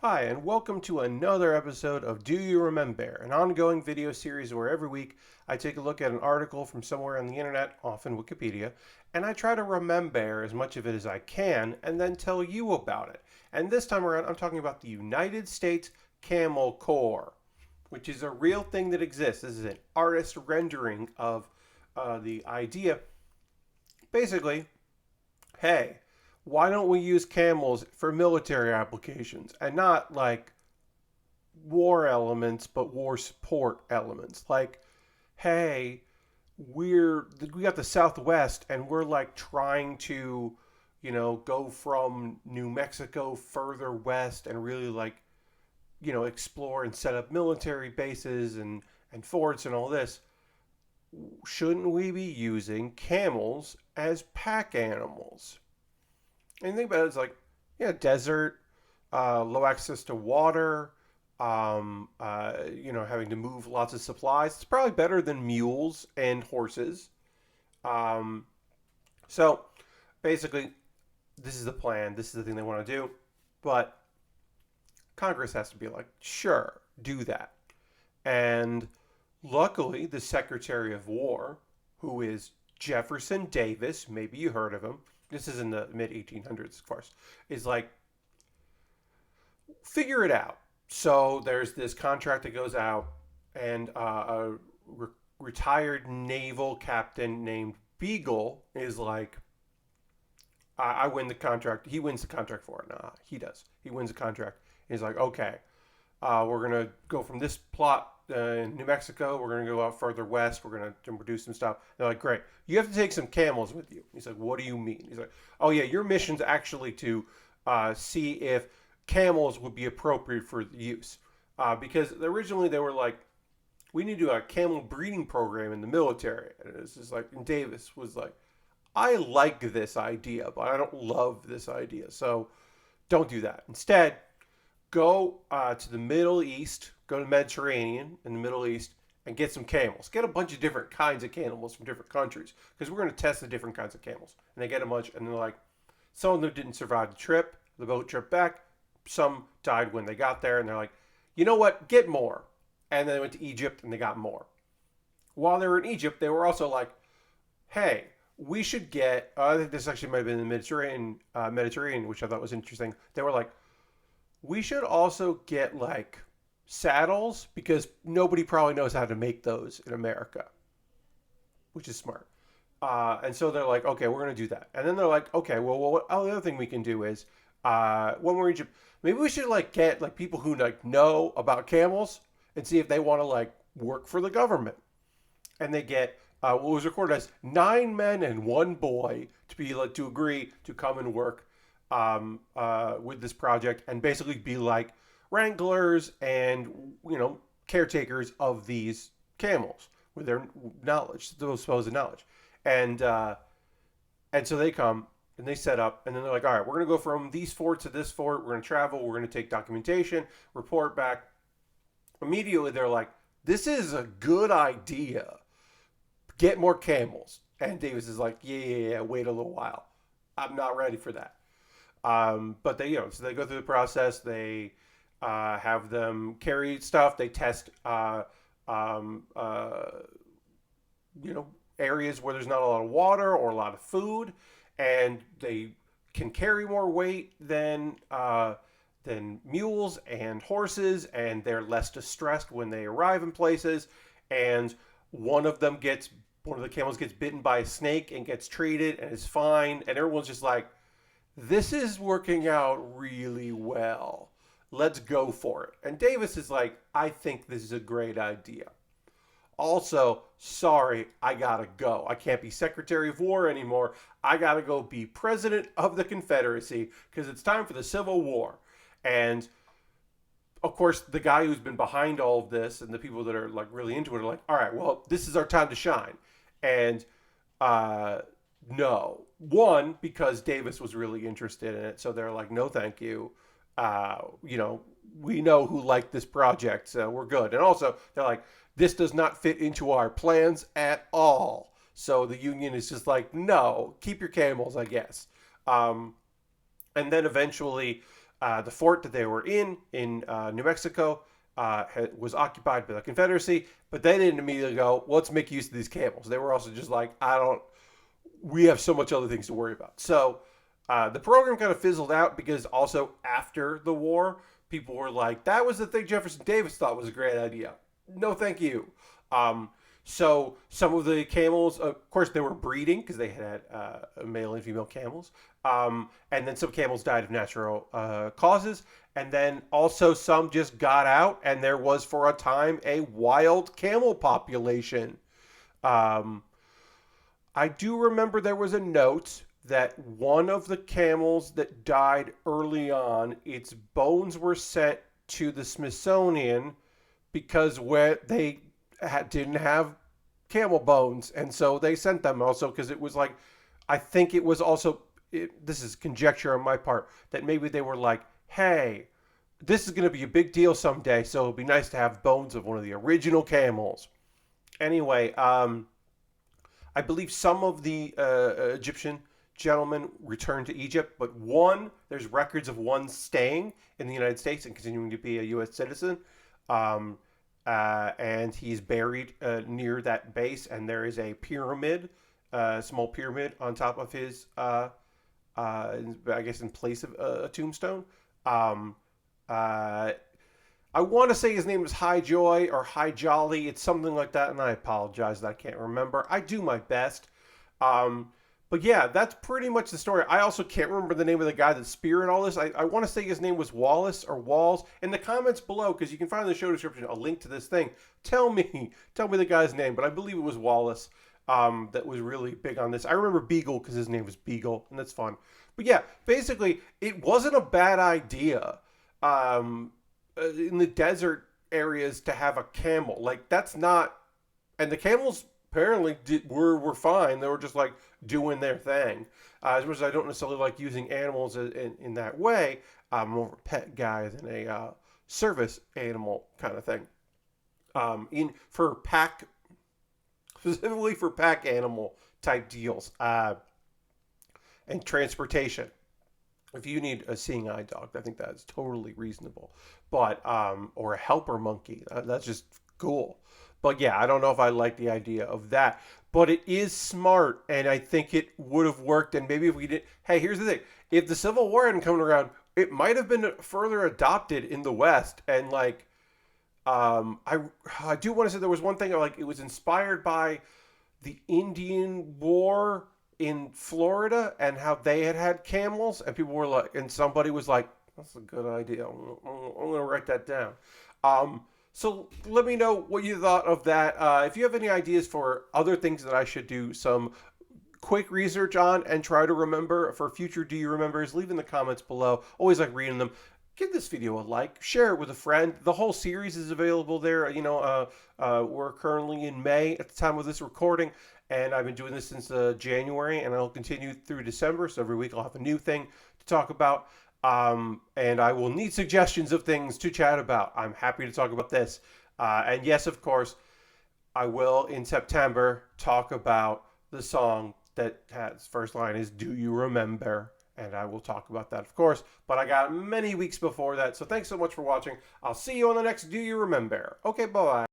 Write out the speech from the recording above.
Hi, and welcome to another episode of Do You Remembaer, an ongoing video series where every week I take a look at an article from somewhere on the internet, often Wikipedia, and I try to remember as much of it as I can and then tell you about it. And this time around, I'm talking about the United States Camel Corps, which is a real thing that exists. This is an artist rendering of the idea. Basically, hey, why don't we use camels for military applications and not like war elements, but war support elements? Like, hey, we got the Southwest and we're like trying to, go from New Mexico further west and really like, explore and set up military bases and forts and all this. Shouldn't we be using camels as pack animals? And you think about it, it's like, yeah, desert, low access to water, having to move lots of supplies. It's probably better than mules and horses. Um, so basically, this is the plan. This is the thing they want to do. But Congress has to be like, sure, do that. And luckily, the Secretary of War, who is Jefferson Davis, maybe you heard of him. This is in the mid 1800s, of course, is like, figure it out. So there's this contract that goes out, and a retired naval captain named Beagle is like, I win the contract. He wins the contract for it. Nah, he does. He wins the contract. He's like, okay, we're going to go from this plot in New Mexico. We're going to go out further west. We're going to produce some stuff. They're like, great. You have to take some camels with you. He's like, what do you mean? He's like, oh, yeah, your mission's actually to see if camels would be appropriate for use. Because originally they were like, we need to do a camel breeding program in the military. And it's just like, and Davis was like, I like this idea, but I don't love this idea. So don't do that. Instead, go to the Middle East, go to the Mediterranean in the Middle East, and get some camels. Get a bunch of different kinds of camels from different countries because we're going to test the different kinds of camels. And they get a bunch, and they're like, some of them didn't survive the trip, the boat trip back. Some died when they got there, and they're like, you know what? Get more. And then they went to Egypt, and they got more. While they were in Egypt, they were also like, hey, we should get. I think this actually might have been the Mediterranean, which I thought was interesting. They were like, we should also get like saddles because nobody probably knows how to make those in America, which is smart. And so they're like, okay, we're going to do that. And then they're like, okay, well, the other thing we can do is when we're in Egypt, maybe we should like get like people who like know about camels and see if they want to like work for the government. And they get what was recorded as 9 men and 1 boy to be like to agree to come and work with this project and basically be like wranglers and caretakers of these camels with their knowledge, those supposed knowledge, and and so they come and they set up, and then they're like, all right, we're gonna go from these fort to this fort. We're gonna travel. We're gonna take documentation, report back. Immediately, they're like, this is a good idea. Get more camels. And Davis is like, yeah. Wait a little while. I'm not ready for that. But they, so they go through the process. They have them carry stuff. They test, um, uh, areas where there's not a lot of water or a lot of food, and they can carry more weight than mules and horses, and they're less distressed when they arrive in places. And one of the camels gets bitten by a snake and gets treated and is fine, and everyone's just like, this is working out really well. Let's go for it. And Davis is like, I think this is a great idea. Also, sorry, I gotta go. I can't be Secretary of War anymore. I gotta go be President of the Confederacy because it's time for the Civil War. And of course, the guy who's been behind all of this and the people that are like really into it are like, all right, well, this is our time to shine. And no. One, because Davis was really interested in it. So they're like, no, thank you. We know who liked this project, so we're good. And also, they're like, this does not fit into our plans at all. So the union is just like, no, keep your camels, I guess. And then eventually, The fort that they were in New Mexico was occupied by the Confederacy, but they didn't immediately go, let's make use of these camels. They were also just like, we have so much other things to worry about. So the program kind of fizzled out because also after the war, people were like, that was the thing Jefferson Davis thought was a great idea. No, thank you. Um, so some of the camels, of course, they were breeding because they had male and female camels. And then some camels died of natural causes. And then also some just got out, and there was for a time a wild camel population. Um, I do remember there was a note that one of the camels that died early on, its bones were sent to the Smithsonian because where they didn't have camel bones, and so they sent them also because it was like, I think it was also, this is conjecture on my part, that maybe they were like, hey, this is going to be a big deal someday, so it'd be nice to have bones of one of the original camels. Anyway, I believe some of the Egyptian gentlemen returned to Egypt, but there's records of one staying in the United States and continuing to be a U.S. citizen. Um, and he's buried near that base, and there is a pyramid, small pyramid on top of his, I guess in place of a tombstone. Um, uh, I want to say his name is High Joy or High Jolly. It's something like that, and I apologize that I can't remember. I do my best. Um, but yeah, that's pretty much the story. I also can't remember the name of the guy that spearheaded all this. I want to say his name was Wallace or Walls. In the comments below, because you can find in the show description a link to this thing. Tell me the guy's name, but I believe it was Wallace that was really big on this. I remember Beagle because his name was Beagle, and that's fun. But yeah, basically, it wasn't a bad idea. In the desert areas to have a camel. Like, that's not, and the camels apparently were fine. They were just like doing their thing. As much as I don't necessarily like using animals in that way, I'm more of a pet guy than a service animal kind of thing. For pack, specifically for pack animal type deals and transportation. If you need a seeing eye dog, I think that's totally reasonable. But or a helper monkey, that's just cool. But yeah, I don't know if I like the idea of that. But it is smart, and I think it would have worked. And maybe if we did, hey, here's the thing: if the Civil War hadn't come around, it might have been further adopted in the West. And like, I do want to say there was one thing like it was inspired by the Indian War in Florida and how they had camels, and people were like, and somebody was like, "That's a good idea. I'm gonna write that down." So let me know what you thought of that. If you have any ideas for other things that I should do some quick research on and try to remember for future Do You Remembers, leave in the comments below. Always like reading them. Give this video a like, share it with a friend. The whole series is available there. We're currently in May at the time of this recording, and I've been doing this since January, and I'll continue through December. So every week I'll have a new thing to talk about, and I will need suggestions of things to chat about. I'm happy to talk about this, and yes, of course, I will in September talk about the song that has first line is "Do You Remember?" And I will talk about that, of course. But I got many weeks before that. So thanks so much for watching. I'll see you on the next Do You Remember? Okay, bye-bye.